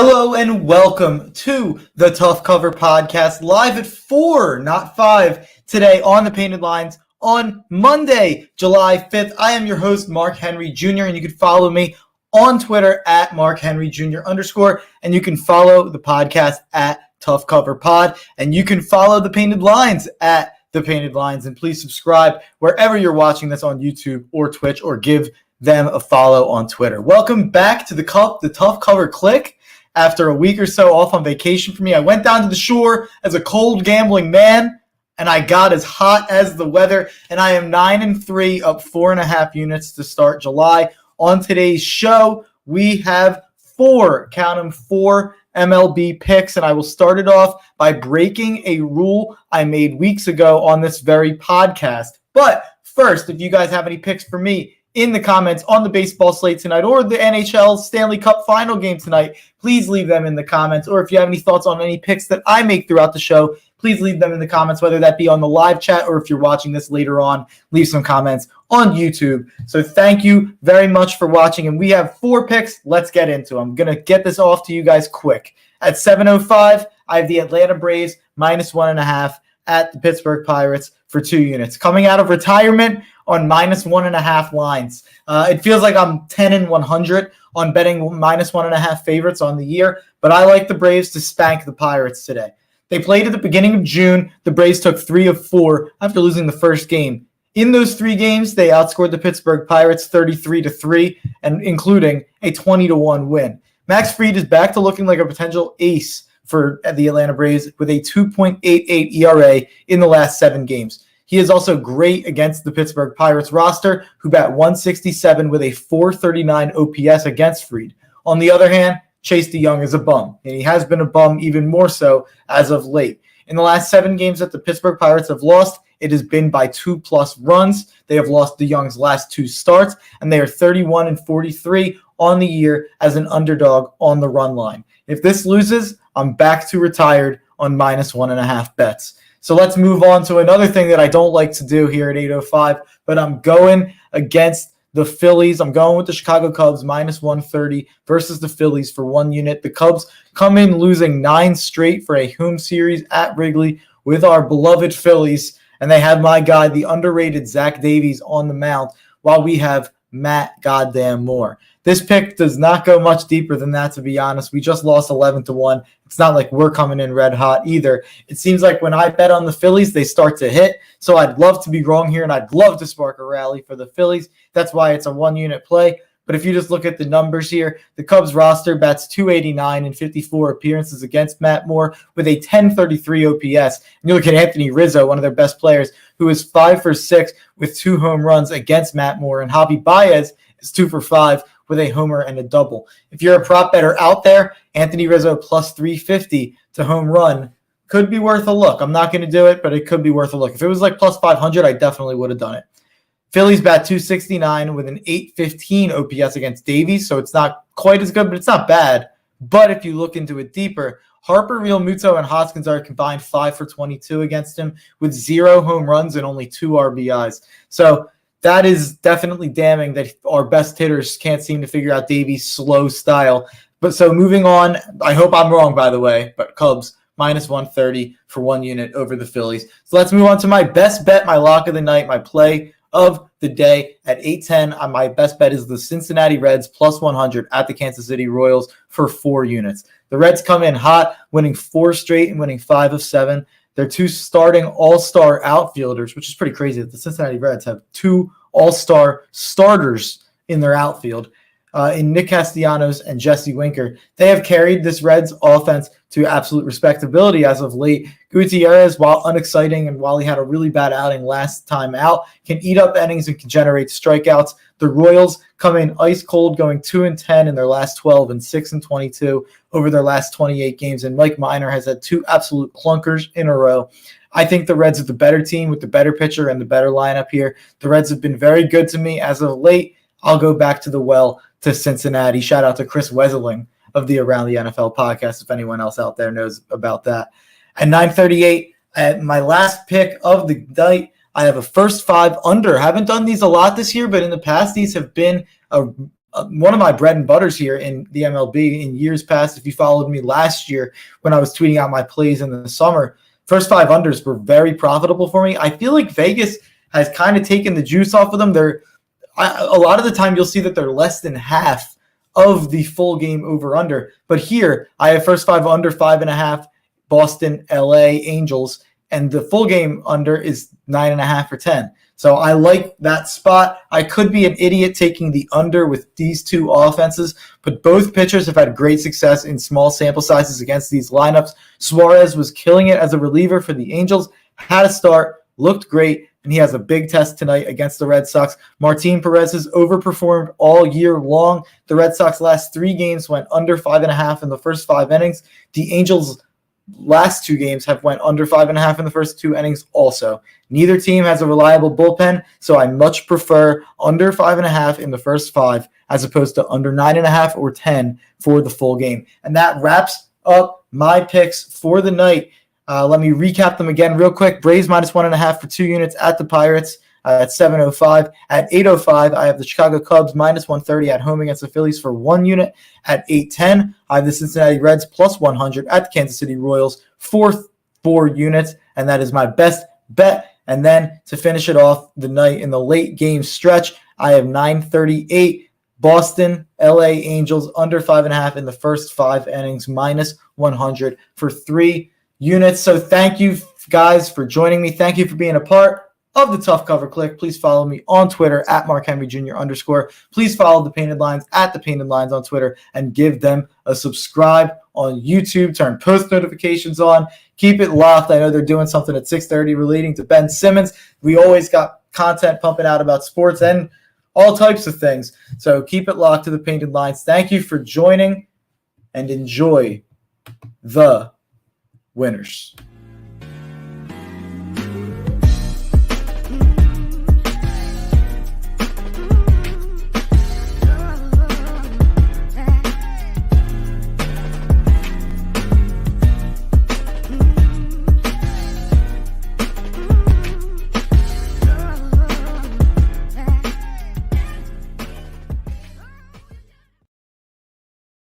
Hello and welcome to the Tough Cover Podcast, live at 4, not 5, today on the Painted Lines on Monday, July 5th. I am your host, Mark Henry Jr., and you can follow me on Twitter at MarkHenryJr_, and you can follow the podcast at Tough Cover Pod, and you can follow the Painted Lines at the Painted Lines, and please subscribe wherever you're watching this on YouTube or Twitch, or give them a follow on Twitter. Welcome back to the Tough Cover Click. After a week or so off on vacation for me, I went down to the shore as a cold gambling man, and I got as hot as the weather, and I am 9-3, up 4.5 units to start July. On today's show, we have four MLB picks, and I will start it off by breaking a rule I made weeks ago on this very podcast. But first, if you guys have any picks for me in the comments on the baseball slate tonight or the NHL Stanley Cup final game tonight, please leave them in the comments. Or if you have any thoughts on any picks that I make throughout the show, please leave them in the comments, whether that be on the live chat or if you're watching this later on, leave some comments on YouTube. So thank you very much for watching. And we have four picks. Let's get into them. I'm going to get this off to you guys quick. At 7:05, I have the Atlanta Braves -1.5 at the Pittsburgh Pirates for 2 units. Coming out of retirement on -1.5 lines. It feels like I'm 10-100 on betting -1.5 favorites on the year, but I like the Braves to spank the Pirates today. They played at the beginning of June. The Braves took 3 of 4 after losing the first game. In those 3 games, they outscored the Pittsburgh Pirates 33-3, and including a 20-1 win. Max Fried is back to looking like a potential ace for the Atlanta Braves with a 2.88 ERA in the last 7 games. He is also great against the Pittsburgh Pirates roster, who bat .167 with a .439 OPS against Fried. On the other hand, Chase DeYoung is a bum, and he has been a bum even more so as of late. In the last 7 games that the Pittsburgh Pirates have lost, it has been by 2+ runs. They have lost DeYoung's last 2 starts, and they are 31-43 on the year as an underdog on the run line. If this loses, I'm back to retired on -1.5 bets. So let's move on to another thing that I don't like to do here at 8:05, but I'm going against the Phillies. I'm going with the Chicago Cubs -130 versus the Phillies for 1 unit. The Cubs come in losing 9 straight for a home series at Wrigley with our beloved Phillies, and they have my guy, the underrated Zach Davies, on the mound while we have Matt goddamn Moore. This pick does not go much deeper than that, to be honest. We just lost 11-1. It's not like we're coming in red hot either. It seems like when I bet on the Phillies, they start to hit. So I'd love to be wrong here, and I'd love to spark a rally for the Phillies. That's why it's a 1-unit play. But if you just look at the numbers here, the Cubs roster bats .289 in 54 appearances against Matt Moore with a .1033 OPS. And you look at Anthony Rizzo, one of their best players, who is 5 for 6 with 2 home runs against Matt Moore. And Javi Baez is 2 for 5 with a homer and a double. If you're a prop better out there, Anthony Rizzo +350 to home run could be worth a look. I'm not going to do it, but it could be worth a look. If it was like +500, I definitely would have done it. Phillies bat .269 with an .815 OPS against Davies, so it's not quite as good, but it's not bad. But if you look into it deeper, Harper, Realmuto, and Hoskins are combined 5 for 22 against him with 0 home runs and only 2 RBIs. So that is definitely damning that our best hitters can't seem to figure out Davies' slow style. But so moving on, I hope I'm wrong, by the way, but Cubs -130 for 1 unit over the Phillies. So let's move on to my best bet, my lock of the night, my play of the day at 8:10. My best bet is the Cincinnati Reds +100 at the Kansas City Royals for 4 units. The Reds come in hot, winning 4 straight and winning 5 of 7. They're 2 starting all-star outfielders, which is pretty crazy that the Cincinnati Reds have 2 all-star starters in their outfield, in Nick Castellanos and Jesse Winker. They have carried this Reds offense to absolute respectability as of late. Gutierrez, while unexciting and while he had a really bad outing last time out, can eat up innings and can generate strikeouts. The Royals come in ice cold, going 2-10 in their last 12 and 6-22 over their last 28 games. And Mike Minor has had 2 absolute clunkers in a row. I think the Reds are the better team with the better pitcher and the better lineup here. The Reds have been very good to me as of late. I'll go back to the well to Cincinnati. Shout out to Chris Wesseling of the Around the NFL podcast, if anyone else out there knows about that. At 9:38, at my last pick of the night, I have a first 5 under. Haven't done these a lot this year, but in the past, these have been a one of my bread and butters here in the MLB in years past. If you followed me last year when I was tweeting out my plays in the summer, first 5 unders were very profitable for me. I feel like Vegas has kind of taken the juice off of them. A lot of the time you'll see that they're less than half of the full game over under. But here I have first 5 under 5.5, Boston, LA, Angels, and the full game under is 9.5 or 10. So I like that spot. I could be an idiot taking the under with these two offenses, but both pitchers have had great success in small sample sizes against these lineups. Suarez was killing it as a reliever for the Angels, had a start, looked great, and he has a big test tonight against the Red Sox. Martin Perez has overperformed all year long. The Red Sox last 3 games went under 5.5 in the first 5 innings. The Angels last 2 games have went under 5.5 in the first 2 innings also. Neither team has a reliable bullpen, so I much prefer under 5.5 in the first 5 as opposed to under 9.5 or 10 for the full game. And that wraps up my picks for the night. Let me recap them again real quick. Braves minus 1.5 for 2 units at the Pirates at 7:05. At 8:05, I have the Chicago Cubs minus 130 at home against the Phillies for 1 unit. At 8:10, I have the Cincinnati Reds plus 100 at the Kansas City Royals for 4 units, and that is my best bet. And then to finish it off the night in the late game stretch, I have 9:38 Boston, LA Angels under 5.5 in the first 5 innings minus 100 for 3 units. So thank you guys for joining me. Thank you for being a part of the Tough Cover Click. Please follow me on Twitter at @MarkHenryJr_. Please follow the Painted Lines at the Painted Lines on Twitter and give them a subscribe on YouTube. Turn post notifications on. Keep it locked. I know they're doing something at 6:30 relating to Ben Simmons. We always got content pumping out about sports and all types of things. So keep it locked to the Painted Lines. Thank you for joining and enjoy the winners.